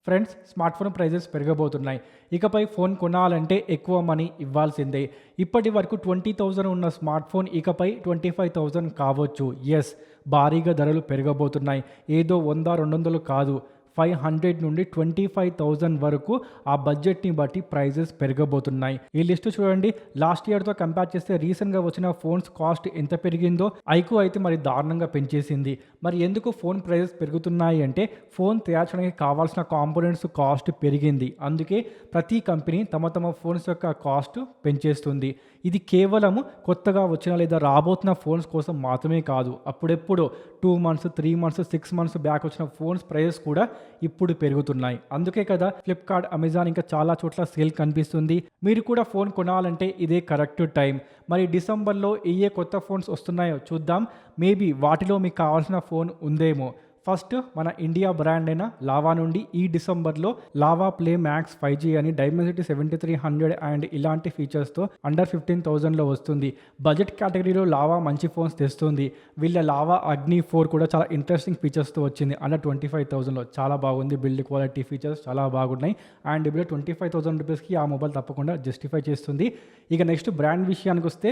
Friends, smartphone prices పెరగబోతున్నాయి. ఇకపై phone కొనాలంటే ఎక్కువ మనీ ఇవ్వాల్సిందే. ఇప్పటి వరకు 20,000 ఉన్న స్మార్ట్ ఫోన్ ఇకపై 25,000 కావచ్చు. ఎస్, భారీగా ధరలు పెరగబోతున్నాయి. ఏదో 100, 200 కాదు, 500 నుండి 25,000 వరకు ఆ బడ్జెట్ని బట్టి ప్రైజెస్ పెరగబోతున్నాయి. ఈ లిస్ట్ చూడండి. లాస్ట్ ఇయర్తో కంపేర్ చేస్తే రీసెంట్గా వచ్చిన ఫోన్స్ కాస్ట్ ఎంత పెరిగిందో ఐక్యూ అయితే మరి దారుణంగా పెంచేసింది. మరి ఎందుకు ఫోన్ ప్రైజెస్ పెరుగుతున్నాయి అంటే ఫోన్ తయారు చేయడానికి కావాల్సిన కాంపోనెంట్స్ కాస్ట్ పెరిగింది. అందుకే ప్రతి కంపెనీ తమ ఫోన్స్ యొక్క కాస్ట్ పెంచేస్తుంది. ఇది కేవలము కొత్తగా వచ్చిన లేదా రాబోతున్న ఫోన్స్ కోసం మాత్రమే కాదు. అప్పుడెప్పుడు 2 months, 3 months, 6 months బ్యాక్ వచ్చిన ఫోన్స్ ప్రైజెస్ కూడా ఇప్పుడు పెరుగుతున్నాయి. అందుకే కదా ఫ్లిప్కార్ట్, అమెజాన్ ఇంకా చాలా చోట్ల సేల్ కనిపిస్తుంది. మీరు కూడా ఫోన్ కొనాలంటే ఇదే కరెక్ట్ టైం. మరి డిసెంబర్లో ఏ కొత్త ఫోన్స్ వస్తున్నాయో చూద్దాం. మేబీ వాటిలో మీకు కావాల్సిన ఫోన్ ఉందేమో. ఫస్ట్ మన ఇండియా బ్రాండ్ అయిన లావా నుండి ఈ డిసెంబర్లో లావా ప్లే మ్యాక్స్ 5G అని డైమెన్సిటీ 7300 అండ్ ఇలాంటి ఫీచర్స్తో అండర్ 15,000లో వస్తుంది. బడ్జెట్ కేటగిరీలో లావా మంచి ఫోన్స్ తెస్తుంది. వీళ్ళ లావా అగ్ని 4 కూడా చాలా ఇంట్రెస్టింగ్ ఫీచర్స్తో వచ్చింది. అండర్ 25,000లో చాలా బాగుంది. బిల్డ్ క్వాలిటీ ఫీచర్స్ చాలా బాగున్నాయి. అండ్ ఇప్పుడు 25,000 రూపీస్కి ఆ మొబైల్ తప్పకుండా జస్టిఫై చేస్తుంది. ఇక నెక్స్ట్ బ్రాండ్ విషయానికి వస్తే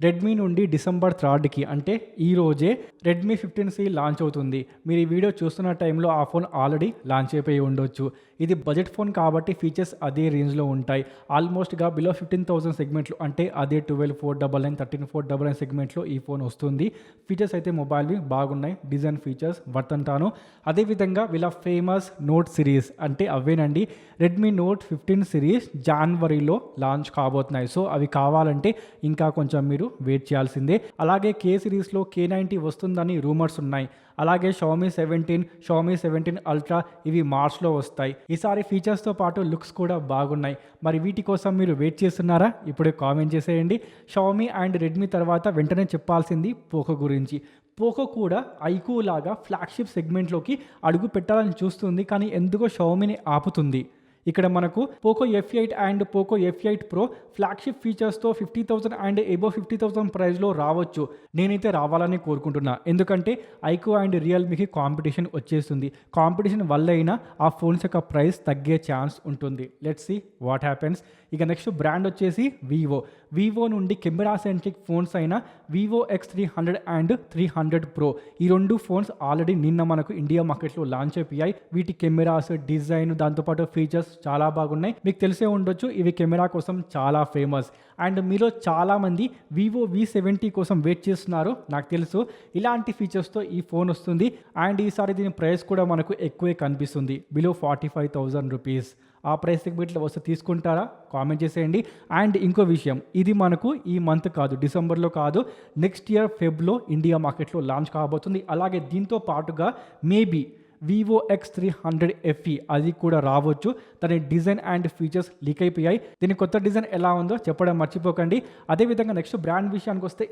రెడ్మీ నుండి డిసెంబర్ 3కి అంటే ఈ రోజే రెడ్మీ 15C లాంచ్ అవుతుంది. మీరు ఈ వీడియో చూస్తున్న టైంలో ఆ ఫోన్ ఆల్రెడీ లాంచ్ అయిపోయి ఉండొచ్చు. ఇది బడ్జెట్ ఫోన్ కాబట్టి ఫీచర్స్ అదే రేంజ్లో ఉంటాయి. ఆల్మోస్ట్గా బిలో 15,000 సెగ్మెంట్లు అంటే అదే 12,499, 13,499 సెగ్మెంట్లో ఈ ఫోన్ వస్తుంది. ఫీచర్స్ అయితే మొబైల్వి బాగున్నాయి. డిజైన్ ఫీచర్స్ వర్తంటాను. అదేవిధంగా వీళ్ళ ఫేమస్ నోట్ సిరీస్ అంటే అవేనండి. రెడ్మీ నోట్ 15 సిరీస్ జనవరిలో లాంచ్ కాబోతున్నాయి. సో అవి కావాలంటే ఇంకా కొంచెం మీరు వెయిట్ చేయాల్సిందే. అలాగే K సిరీస్లో K90 వస్తుందని రూమర్స్ ఉన్నాయి. అలాగే Xiaomi 17 Ultra ఇవి మార్చ్లో వస్తాయి. ఈసారి ఫీచర్స్తో పాటు లుక్స్ కూడా బాగున్నాయి. మరి వీటి కోసం మీరు వెయిట్ చేస్తున్నారా? ఇప్పుడే కామెంట్ చేసేయండి. Xiaomi అండ్ రెడ్మీ తర్వాత వెంటనే చెప్పాల్సింది పోకో గురించి. పోకో కూడా ఐక్యూ లాగా ఫ్లాగ్షిప్ సెగ్మెంట్లోకి అడుగు పెట్టాలని చూస్తుంది, కానీ ఎందుకో Xiaomiని ఆపుతుంది. ఇక్కడ మనకు Poco F8 and Poco F8 Pro flagship ఫీచర్స్తో 50,000 అండ్ అబోవ్ 50,000 ప్రైస్లో రావచ్చు. నేనైతే రావాలని కోరుకుంటున్నా. ఎందుకంటే ఐక్యూ అండ్ రియల్మీకి కాంపిటీషన్ వచ్చేస్తుంది. కాంపిటీషన్ వల్ల అయినా ఆ ఫోన్స్ యొక్క ప్రైస్ తగ్గే ఛాన్స్ ఉంటుంది. Let's see what happens. ఇక నెక్స్ట్ బ్రాండ్ వచ్చేసి వివో నుండి కెమెరా సెంట్రిక్ ఫోన్స్ అయిన వివో X300 అండ్ 300 Pro ఈ రెండు ఫోన్స్ ఆల్రెడీ నిన్న మనకు ఇండియా మార్కెట్లో లాంచ్ అయిపోయాయి. వీటి కెమెరాస్, డిజైన్, దాంతోపాటు ఫీచర్స్ చాలా బాగున్నాయి. మీకు తెలిసే ఉండొచ్చు ఇవి కెమెరా కోసం చాలా ఫేమస్. అండ్ మీలో చాలామంది వివో V70 కోసం వెయిట్ చేస్తున్నారు. నాకు తెలుసు ఇలాంటి ఫీచర్స్తో ఈ ఫోన్ వస్తుంది. అండ్ ఈసారి దీని ప్రైస్ కూడా మనకు ఎక్కువే కనిపిస్తుంది. Below 45,000 rupees. ఆ ప్రైస్ సెగ్మెంట్లో వస్తే తీసుకుంటారా? కామెంట్ చేసేయండి. అండ్ ఇంకో విషయం, ఇది మనకు ఈ మంత్ కాదు, డిసెంబర్లో కాదు, నెక్స్ట్ ఇయర్ ఫెబ్లో ఇండియా మార్కెట్లో లాంచ్ కాబోతుంది. అలాగే దీంతో పాటుగా మేబీ వివో X300 FE అది కూడా రావచ్చు. దాని డిజైన్ అండ్ ఫీచర్స్ లీక్ అయిపోయాయి. దీని కొత్త డిజైన్ ఎలా ఉందో చెప్పడం మర్చిపోకండి. అదేవిధంగా నెక్స్ట్ బ్రాండ్ విషయానికి వస్తే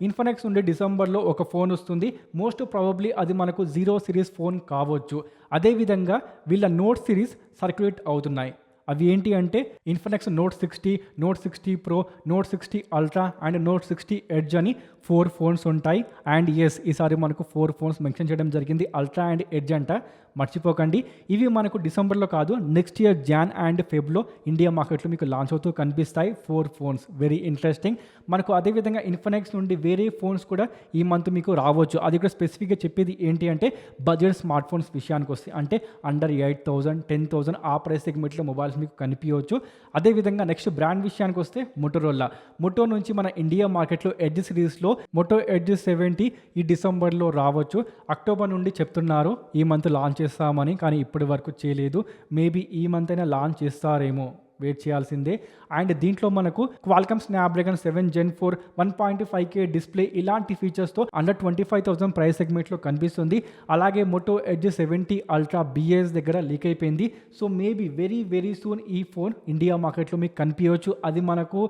ఇన్ఫినిక్స్ నుండి డిసెంబర్లో ఒక ఫోన్ వస్తుంది. మోస్ట్ ప్రాబబ్లీ అది మనకు 0 సిరీస్ ఫోన్ కావచ్చు. అదేవిధంగా వీళ్ళ నోట్ సిరీస్ సర్క్యులేట్ అవుతున్నాయి. అవి ఏంటి అంటే Infinix note 60, note 60 Pro, note 60 Ultra and note 60 Edge అని 4 ఫోన్స్ ఉంటాయి. అండ్ ఎస్, ఈసారి మనకు 4 ఫోన్స్ మెన్షన్ చేయడం జరిగింది. అల్ట్రా అండ్ ఎడ్జ్ అంట, మర్చిపోకండి. ఇవి మనకు డిసెంబర్లో కాదు, నెక్స్ట్ ఇయర్ జాన్ అండ్ ఫెబ్లో ఇండియా మార్కెట్లో మీకు లాంచ్ అవుతూ కనిపిస్తాయి 4 ఫోన్స్. Very interesting. మనకు అదేవిధంగా ఇన్ఫినిక్స్ నుండి వేరే ఫోన్స్ కూడా ఈ మంత్ మీకు రావచ్చు. అది కూడా స్పెసిఫిక్గా చెప్పేది ఏంటి అంటే బడ్జెట్ స్మార్ట్ ఫోన్స్ విషయానికి వస్తే అంటే అండర్ 8,000, 10,000 ఆ ప్రైస్ సెగ్మెంట్లో మొబైల్స్ మీకు కనిపించవచ్చు. అదేవిధంగా నెక్స్ట్ బ్రాండ్ విషయానికి వస్తే మొటో నుంచి మన ఇండియా మార్కెట్లో ఎడ్జ్ సిరీస్లో మొటో ఎడ్జ్ 70 ఈ డిసెంబర్లో రావచ్చు. అక్టోబర్ నుండి చెప్తున్నారు ఈ మంత్ లాంచ్ చేస్తామని, కానీ ఇప్పటి వరకు చేయలేదు. మేబీ ఈ మంత్ అయినా లాంచ్ చేస్తారేమో, వెయిట్ చేయాల్సిందే. అండ్ దీంట్లో మనకు Qualcomm Snapdragon 7 Gen 4 1.5K display ఇలాంటి ఫీచర్స్తో అండర్ 25,000 ప్రైస్ సెగ్మెంట్లో కనిపిస్తుంది. అలాగే మొటో ఎడ్జ్ 70 Ultra BS దగ్గర లీక్ అయిపోయింది. సో మేబీ వెరీ సూన్ ఈ ఫోన్ ఇండియా మార్కెట్లో మీకు కనిపించవచ్చు. అది మనకు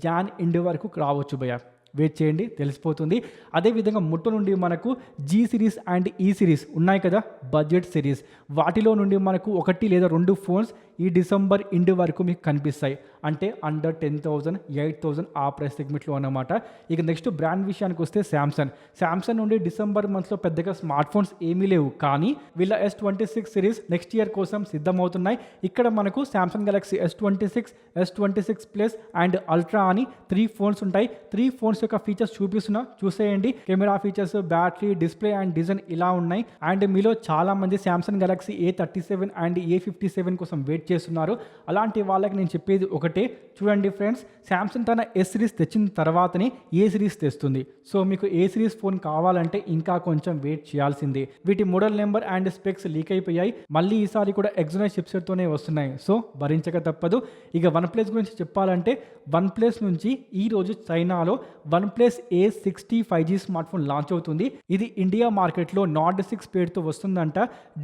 జాన్ ఎండ్ వరకు రావచ్చు భయ్యా. వెయిట్ చేయండి, తెలిసిపోతుంది. అదేవిధంగా ముట్టు నుండి మనకు జీ సిరీస్ అండ్ ఈ సిరీస్ ఉన్నాయి కదా, బడ్జెట్ సిరీస్, వాటిలో నుండి మనకు 1 లేదా 2 ఫోన్స్ ఈ డిసెంబర్ ఎండ్ వరకు మీకు కనిపిస్తాయి. అంటే అండర్ 10,000, 8,000 ఆ ప్రైస్ సెగ్మెంట్లో అన్నమాట. ఇక నెక్స్ట్ బ్రాండ్ విషయానికి వస్తే శాంసంగ్ నుండి డిసెంబర్ మంత్లో పెద్దగా స్మార్ట్ ఫోన్స్ ఏమీ లేవు, కానీ వీళ్ళ S26 సిరీస్ నెక్స్ట్ ఇయర్ కోసం సిద్ధమవుతున్నాయి. ఇక్కడ మనకు Samsung Galaxy S26, S26 plus and ultra అని 3 ఫోన్స్ ఉంటాయి. 3 ఫోన్స్ యొక్క ఫీచర్స్ చూపిస్తున్నా, చూసేయండి. Camera features, battery, display and design ఇలా ఉన్నాయి. అండ్ మీలో చాలా మంది Samsung Galaxy A37 and A57 కోసం వెయిట్ చేస్తున్నారు. అలాంటి వాళ్ళకి నేను చెప్పేది ఒకటే, చూడండి ఫ్రెండ్స్, శాంసంగ్ తన S సిరీస్ తెచ్చిన తర్వాతనే A సిరీస్ తెస్తుంది. సో మీకు A సిరీస్ ఫోన్ కావాలంటే ఇంకా కొంచెం వెయిట్ చేయాల్సిందే. వీటి model number and specs leak అయిపోయాయి. మళ్ళీ ఈసారి కూడా ఎగ్జోనైజ్ చిప్సెట్తోనే వస్తున్నాయి. సో భరించక తప్పదు. ఇక OnePlus గురించి చెప్పాలంటే OnePlus నుంచి ఈ రోజు చైనాలో OnePlus A60 5G smart phone launch అవుతుంది. ఇది ఇండియా మార్కెట్లో Nord 6 పేరుతో వస్తుందంట.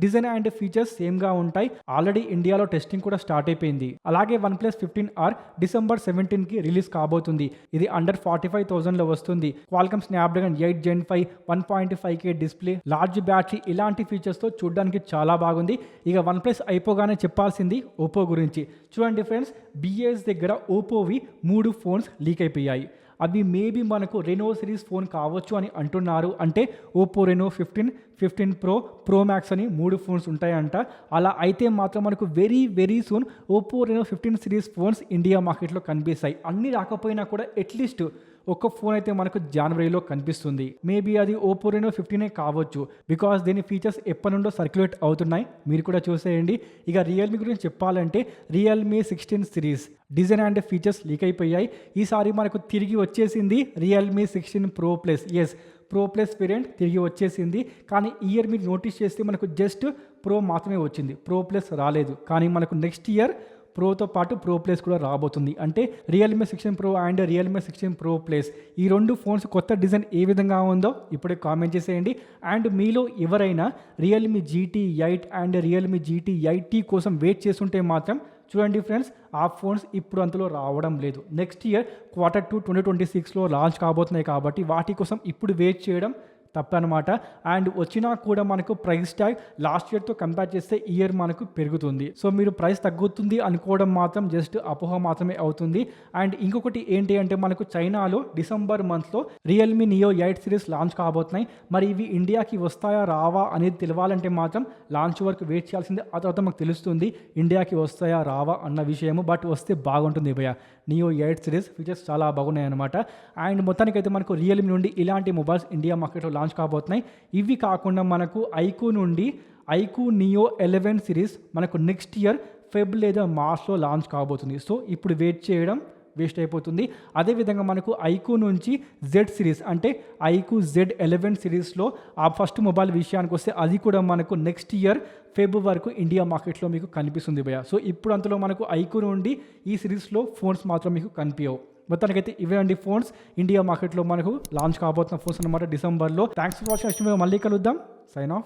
డిజైన్ అండ్ ఫీచర్స్ సేమ్గా ఉంటాయి. ఆల్రెడీ ఇండియాలో టెస్టింగ్ కూడా స్టార్ట్ అయిపోయింది. అలాగే OnePlus 15R డిసెంబర్ 17కి రిలీజ్ కాబోతుంది. ఇది అండర్ 45,000లో వస్తుంది. Qualcomm Snapdragon 8 Gen 5 1.5K display, large battery, ఇలాంటి ఫీచర్స్తో చూడడానికి చాలా బాగుంది. ఇక OnePlus అయిపోగానే చెప్పాల్సింది ఓపో గురించి. చూడండి ఫ్రెండ్స్, BS దగ్గర ఓపోవి 3 ఫోన్స్ లీక్ అయిపోయాయి. అవి మేబీ మనకు రెనో సిరీస్ ఫోన్ కావచ్చు అని అంటున్నారు. అంటే Oppo Renault 15, 15 Pro, Pro Max అని 3 ఫోన్స్ ఉంటాయంట. అలా అయితే మాత్రం మనకు very soon Oppo Renault 15 series phones India మార్కెట్లో కనిపిస్తాయి. అన్నీ రాకపోయినా కూడా అట్లీస్ట్ ఒక ఫోన్ అయితే మనకు జనవరిలో కనిపిస్తుంది. మేబీ అది ఓపో రెనో 15 కావచ్చు, బికాస్ దీని ఫీచర్స్ ఎప్పటి నుండో సర్క్యులేట్ అవుతున్నాయి. మీరు కూడా చూసేయండి. ఇక రియల్మీ గురించి చెప్పాలంటే Realme 16 series design and features leak అయిపోయాయి. ఈసారి మనకు తిరిగి వచ్చేసింది Realme 16 Pro Plus. Yes, Pro Plus variant తిరిగి వచ్చేసింది. కానీ ఈ ఇయర్ మీరు నోటీస్ చేస్తే మనకు జస్ట్ ప్రో మాత్రమే వచ్చింది, Pro Plus రాలేదు. కానీ మనకు నెక్స్ట్ ఇయర్ ప్రోతో పాటు Pro Plus కూడా రాబోతుంది. అంటే Realme 16 Pro and Realme 16 Pro Plus ఈ 2 ఫోన్స్ కొత్త డిజైన్ ఏ విధంగా ఉందో ఇప్పుడే కామెంట్ చేసేయండి. అండ్ మీలో ఎవరైనా Realme GT 8 and Realme GT 8T కోసం వెయిట్ చేస్తుంటే మాత్రం చూడండి ఫ్రెండ్స్, ఆ ఫోన్స్ ఇప్పుడు అంతలో రావడం లేదు. నెక్స్ట్ ఇయర్ Q2 2026లో లాంచ్ కాబోతున్నాయి. కాబట్టి వాటి కోసం ఇప్పుడు వెయిట్ చేయడం తప్పనమాట. అండ్ వచ్చినా కూడా మనకు ప్రైస్ ట్యాగ్ లాస్ట్ ఇయర్తో కంపేర్ చేస్తే ఈ ఇయర్ మనకు పెరుగుతుంది. సో మీరు ప్రైస్ తగ్గుతుంది అనుకోవడం మాత్రం జస్ట్ అపోహ మాత్రమే అవుతుంది. అండ్ ఇంకొకటి ఏంటి అంటే మనకు చైనాలో డిసెంబర్ మంత్లో రియల్మీ నియో 8 సిరీస్ లాంచ్ కాబోతున్నాయి. మరి ఇవి ఇండియాకి వస్తాయా రావా అనేది తెలియాలంటే మాత్రం లాంచ్ వరకు వెయిట్ చేయాల్సిందే. ఆ తర్వాత మాకు తెలుస్తుంది ఇండియాకి వస్తాయా రావా అన్న విషయము. బట్ వస్తే బాగుంటుంది భయ్య. నియో 8 సిరీస్ ఫీచర్స్ చాలా బాగున్నాయి అనమాట. అండ్ మొత్తానికైతే మనకు రియల్మీ నుండి ఇలాంటి మొబైల్స్ ఇండియా మార్కెట్లో లాంచ్ కాబోతున్నాయి. ఇవి కాకుండా మనకు ఐక్యూ నుండి ఐక్యూ నియో 11 సిరీస్ మనకు నెక్స్ట్ ఇయర్ ఫెబ్ లేదా మార్చ్లో లాంచ్ కాబోతుంది. సో ఇప్పుడు వెయిట్ చేయడం వేస్ట్ అయిపోతుంది. అదేవిధంగా మనకు ఐక్యూ నుంచి Z సిరీస్ అంటే ఐక్యూ Z11 సిరీస్లో ఆ ఫస్ట్ మొబైల్ విషయానికి వస్తే అది కూడా మనకు నెక్స్ట్ ఇయర్ ఫెబ్ వరకు ఇండియా మార్కెట్లో మీకు కనిపిస్తుంది భయ్య. సో ఇప్పుడు అంతలో మనకు ఐక్యూ నుండి ఈ సిరీస్లో ఫోన్స్ మాత్రం మీకు కనిపించవు. మొత్తానికైతే ఇవేంటి ఫోన్స్ ఇండియా మార్కెట్లో మనకు లాంచ్ కాబోతున్న ఫోన్స్ అనమాట డిసెంబర్లో. Thanks for watching. మళ్ళీ కలుద్దాం. Sign of.